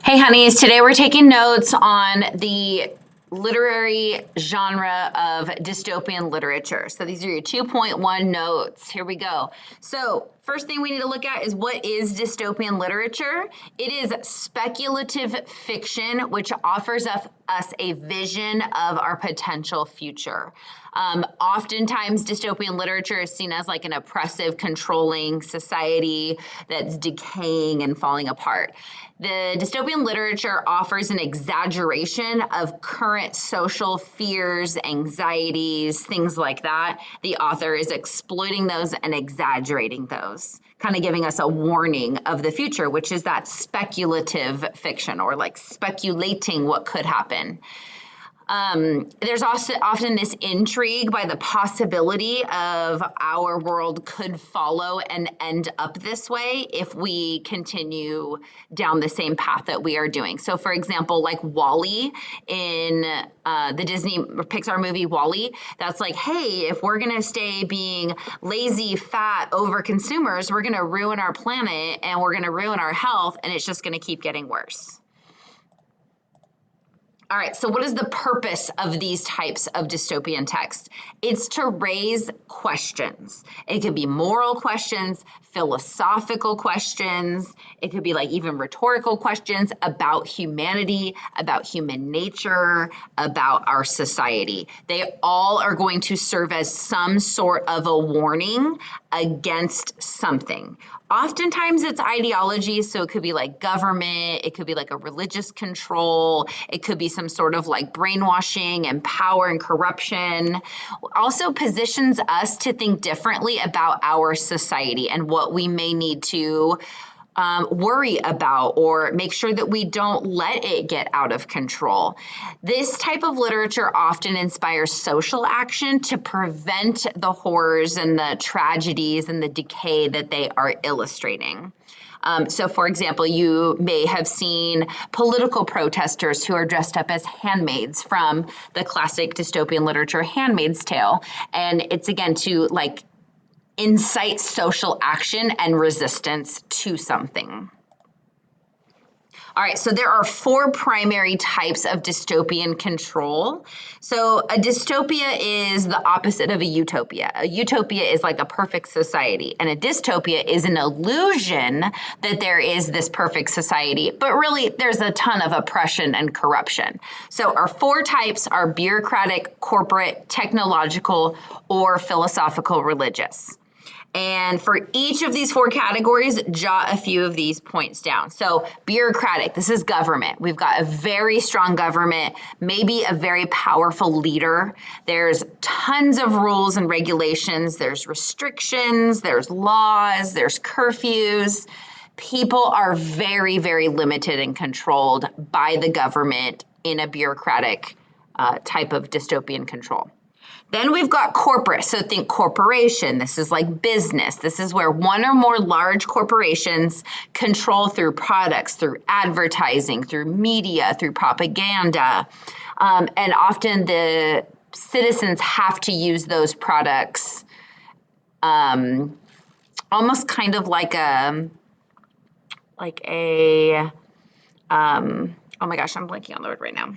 Hey, honeys, today we're taking notes on the literary genre of dystopian literature. So these are your 2.1 notes. Here we go. So, first thing we need to look at is what is dystopian literature? It is speculative fiction which offers us a vision of our potential future. Oftentimes, dystopian literature is seen as like an oppressive, controlling society that's decaying and falling apart. The dystopian literature offers an exaggeration of current social fears, anxieties, things like that. The author is exploiting those and exaggerating those, kind of giving us a warning of the future, which is that speculative fiction or like speculating what could happen. There's also often this intrigue by the possibility of our world could follow and end up this way if we continue down the same path that we are doing. So, for example, like WALL-E in the Disney Pixar movie WALL-E, that's like, hey, if we're going to stay being lazy, fat, over consumers, we're going to ruin our planet and we're going to ruin our health, and it's just going to keep getting worse. All right, so what is the purpose of these types of dystopian text? It's to raise questions. It could be moral questions, philosophical questions. It could be like even rhetorical questions about humanity, about human nature, about our society. They all are going to serve as some sort of a warning against something. Oftentimes it's ideology, so it could be like government, it could be like a religious control, it could be some sort of like brainwashing and power and corruption. Also positions us to think differently about our society and what we may need to worry about or make sure that we don't let it get out of control. This type of literature often inspires social action to prevent the horrors and the tragedies and the decay that they are illustrating. So, for example, you may have seen political protesters who are dressed up as handmaids from the classic dystopian literature Handmaid's Tale. And it's again to like incite social action and resistance to something. All right, so there are four primary types of dystopian control. So a dystopia is the opposite of a utopia. A utopia is like a perfect society, and a dystopia is an illusion that there is this perfect society, but really there's a ton of oppression and corruption. So our four types are bureaucratic, corporate, technological, or philosophical religious. And for each of these four categories, jot a few of these points down. So bureaucratic, this is government. We've got a very strong government, maybe a very powerful leader. There's tons of rules and regulations. There's restrictions, there's laws, there's curfews. People are very, very limited and controlled by the government in a bureaucratic type of dystopian control. Then we've got corporate. So think corporation. This is like business. This is where one or more large corporations control through products, through advertising, through media, through propaganda. And often the citizens have to use those products almost kind of like oh my gosh, I'm blanking on the word right now.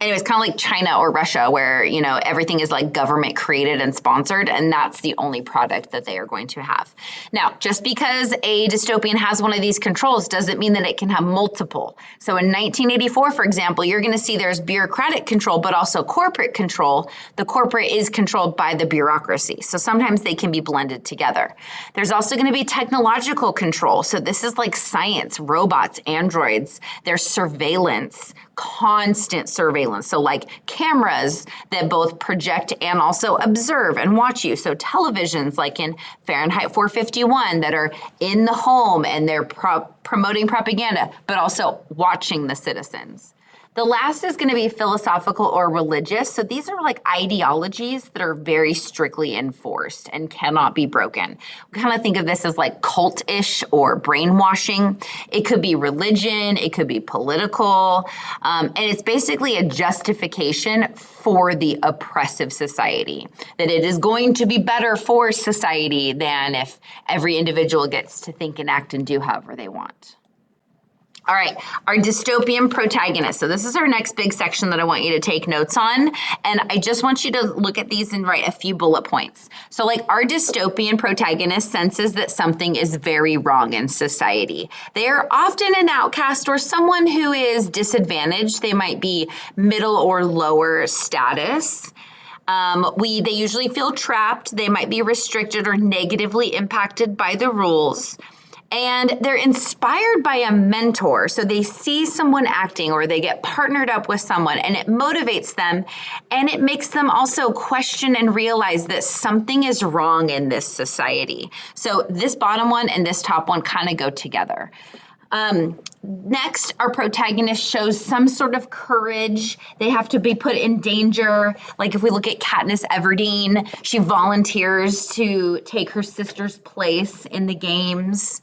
Anyways, kind of like China or Russia, where, you know, everything is like government created and sponsored, and that's the only product that they are going to have. Now, just because a dystopian has one of these controls doesn't mean that it can have multiple. So in 1984, for example, you're going to see there's bureaucratic control, but also corporate control. The corporate is controlled by the bureaucracy. So sometimes they can be blended together. There's also going to be technological control. So this is like science, robots, androids. There's surveillance, constant surveillance. So like cameras that both project and also observe and watch you. So televisions like in Fahrenheit 451 that are in the home and they're promoting propaganda, but also watching the citizens. The last is going to be philosophical or religious. So these are like ideologies that are very strictly enforced and cannot be broken. We kind of think of this as like cult-ish or brainwashing. It could be religion, it could be political, and it's basically a justification for the oppressive society, that it is going to be better for society than if every individual gets to think and act and do however they want. All right, our dystopian protagonist. So this is our next big section that I want you to take notes on. And I just want you to look at these and write a few bullet points. So like our dystopian protagonist senses that something is very wrong in society. They are often an outcast or someone who is disadvantaged. They might be middle or lower status. They usually feel trapped. They might be restricted or negatively impacted by the rules. And they're inspired by a mentor. So they see someone acting or they get partnered up with someone and it motivates them. And it makes them also question and realize that something is wrong in this society. So this bottom one and this top one kind of go together. Next, our protagonist shows some sort of courage. They have to be put in danger. Like if we look at Katniss Everdeen, she volunteers to take her sister's place in the games.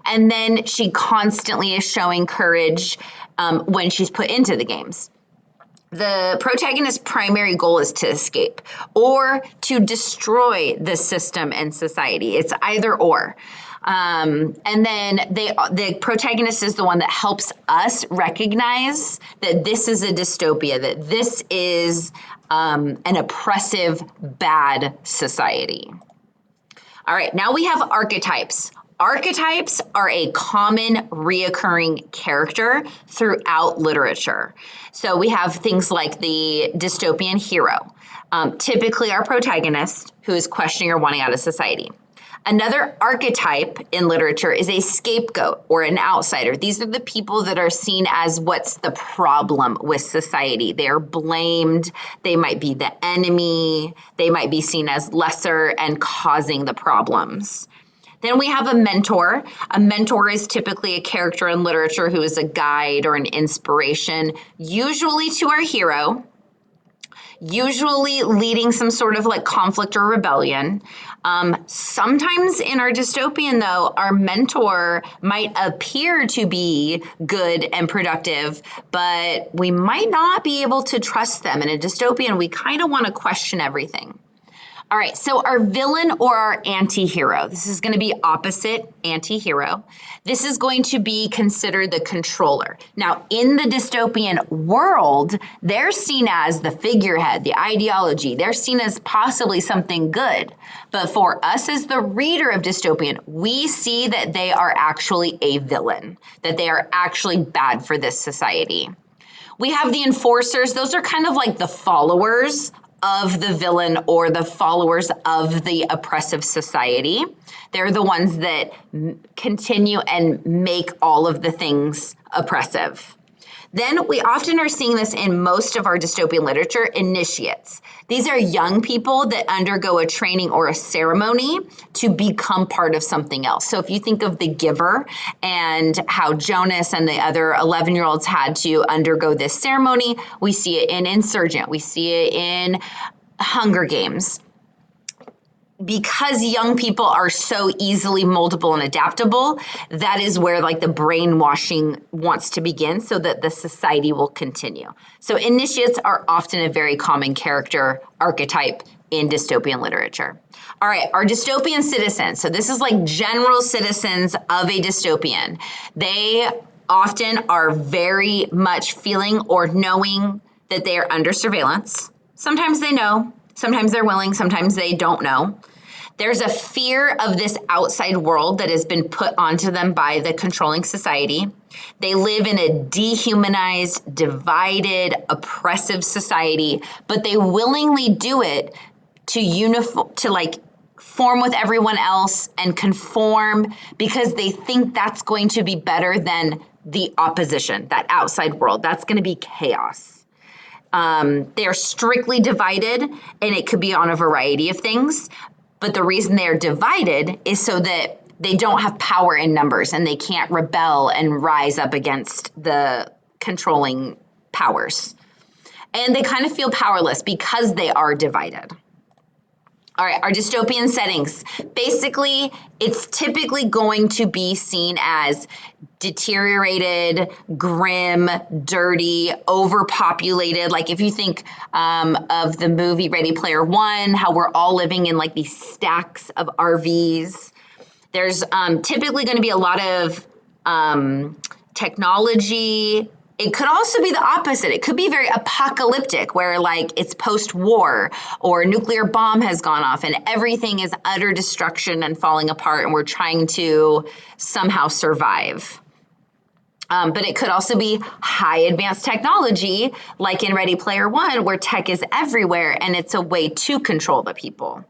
And then she constantly is showing courage when she's put into the games. The protagonist's primary goal is to escape or to destroy the system and society. It's either or. And then the protagonist is the one that helps us recognize that this is a dystopia, that this is an oppressive, bad society. All right, now we have archetypes. Archetypes are a common reoccurring character throughout literature. So we have things like the dystopian hero, typically our protagonist who is questioning or wanting out of society. Another archetype in literature is a scapegoat or an outsider. These are the people that are seen as what's the problem with society. They are blamed. They might be the enemy. They might be seen as lesser and causing the problems. Then we have a mentor. A mentor is typically a character in literature who is a guide or an inspiration, usually to our hero, usually leading some sort of like conflict or rebellion. Sometimes in our dystopian, though, our mentor might appear to be good and productive, but we might not be able to trust them. In a dystopian, we kind of want to question everything. All right, so our villain or our anti-hero. This is going to be opposite anti-hero. This is going to be considered the controller. Now, in the dystopian world, they're seen as the figurehead, the ideology. They're seen as possibly something good. But for us as the reader of dystopian, we see that they are actually a villain, that they are actually bad for this society. We have the enforcers. Those are kind of like the followers of the villain or the followers of the oppressive society. They're the ones that continue and make all of the things oppressive. Then we often are seeing this in most of our dystopian literature, initiates. These are young people that undergo a training or a ceremony to become part of something else. So if you think of The Giver and how Jonas and the other 11-year-olds had to undergo this ceremony, we see it in Insurgent, we see it in Hunger Games. Because young people are so easily moldable and adaptable, that is where like the brainwashing wants to begin so that the society will continue. So initiates are often a very common character archetype in dystopian literature. All right, our dystopian citizens. So this is like general citizens of a dystopian. They often are very much feeling or knowing that they are under surveillance. Sometimes they know, sometimes they're willing, sometimes they don't know. There's a fear of this outside world that has been put onto them by the controlling society. They live in a dehumanized, divided, oppressive society, but they willingly do it to like form with everyone else and conform because they think that's going to be better than the opposition, that outside world. That's going to be chaos. They are strictly divided, and it could be on a variety of things. But the reason they're divided is so that they don't have power in numbers and they can't rebel and rise up against the controlling powers. And they kind of feel powerless because they are divided. All right, our dystopian settings. Basically, it's typically going to be seen as deteriorated, grim, dirty, overpopulated. Like if you think of the movie Ready Player One, how we're all living in like these stacks of RVs. There's typically going to be a lot of technology. It could also be the opposite. It could be very apocalyptic, where like it's post-war or a nuclear bomb has gone off and everything is utter destruction and falling apart and we're trying to somehow survive. But it could also be high advanced technology, like in Ready Player One, where tech is everywhere and it's a way to control the people.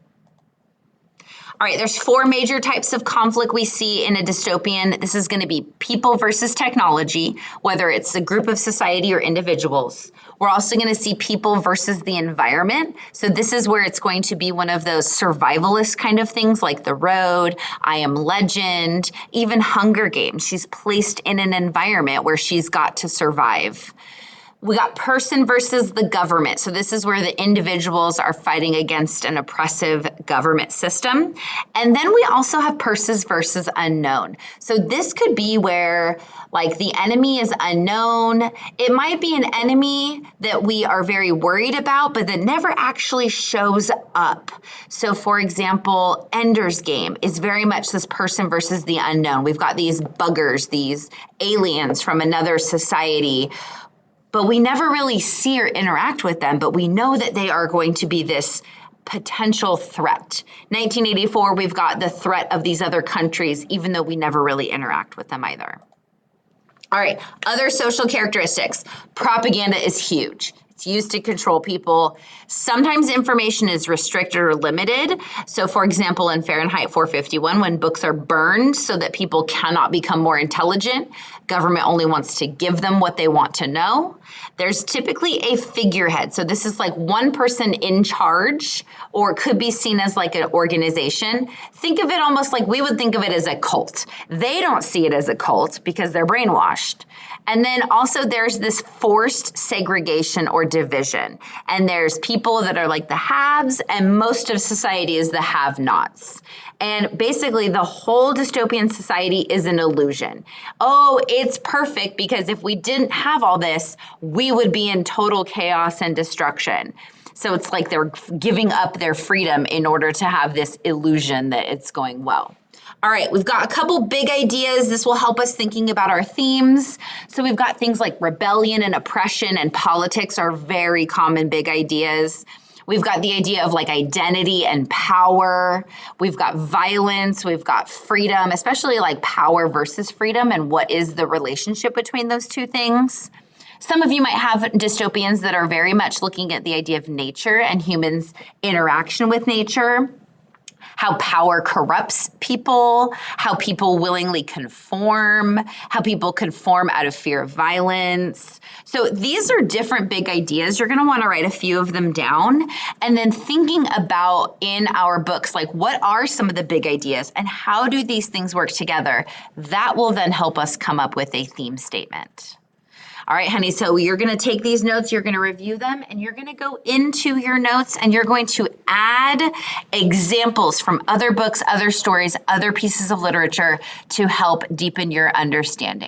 All right, there's 4 major types of conflict we see in a dystopian. This is going to be people versus technology, whether it's a group of society or individuals. We're also going to see people versus the environment. So this is where it's going to be one of those survivalist kind of things like The Road, I Am Legend, even Hunger Games. She's placed in an environment where she's got to survive. We got person versus the government. So this is where the individuals are fighting against an oppressive government system. And then we also have persons versus unknown. So this could be where like the enemy is unknown. It might be an enemy that we are very worried about, but that never actually shows up. So for example, Ender's Game is very much this person versus the unknown. We've got these buggers, these aliens from another society, but we never really see or interact with them, but we know that they are going to be this potential threat. 1984, we've got the threat of these other countries, even though we never really interact with them either. All right, other social characteristics. Propaganda is huge. It's used to control people. Sometimes information is restricted or limited. So for example, in Fahrenheit 451, when books are burned so that people cannot become more intelligent, government only wants to give them what they want to know. There's typically a figurehead. So this is like one person in charge, or it could be seen as like an organization. Think of it almost like we would think of it as a cult. They don't see it as a cult because they're brainwashed. And then also there's this forced segregation or division. And there's people that are like the haves, and most of society is the have-nots. And basically the whole dystopian society is an illusion. Oh, it's perfect because if we didn't have all this, we would be in total chaos and destruction. So it's like they're giving up their freedom in order to have this illusion that it's going well. All right, we've got a couple big ideas. This will help us thinking about our themes. So we've got things like rebellion and oppression and politics are very common big ideas. We've got the idea of like identity and power. We've got violence. We've got freedom, especially like power versus freedom and what is the relationship between those two things. Some of you might have dystopians that are very much looking at the idea of nature and humans' interaction with nature, how power corrupts people, how people willingly conform, how people conform out of fear of violence. So these are different big ideas. You're going to want to write a few of them down and then thinking about in our books, like what are some of the big ideas and how do these things work together? That will then help us come up with a theme statement. All right, honey, so you're going to take these notes, you're going to review them, and you're going to go into your notes and you're going to add examples from other books, other stories, other pieces of literature to help deepen your understanding.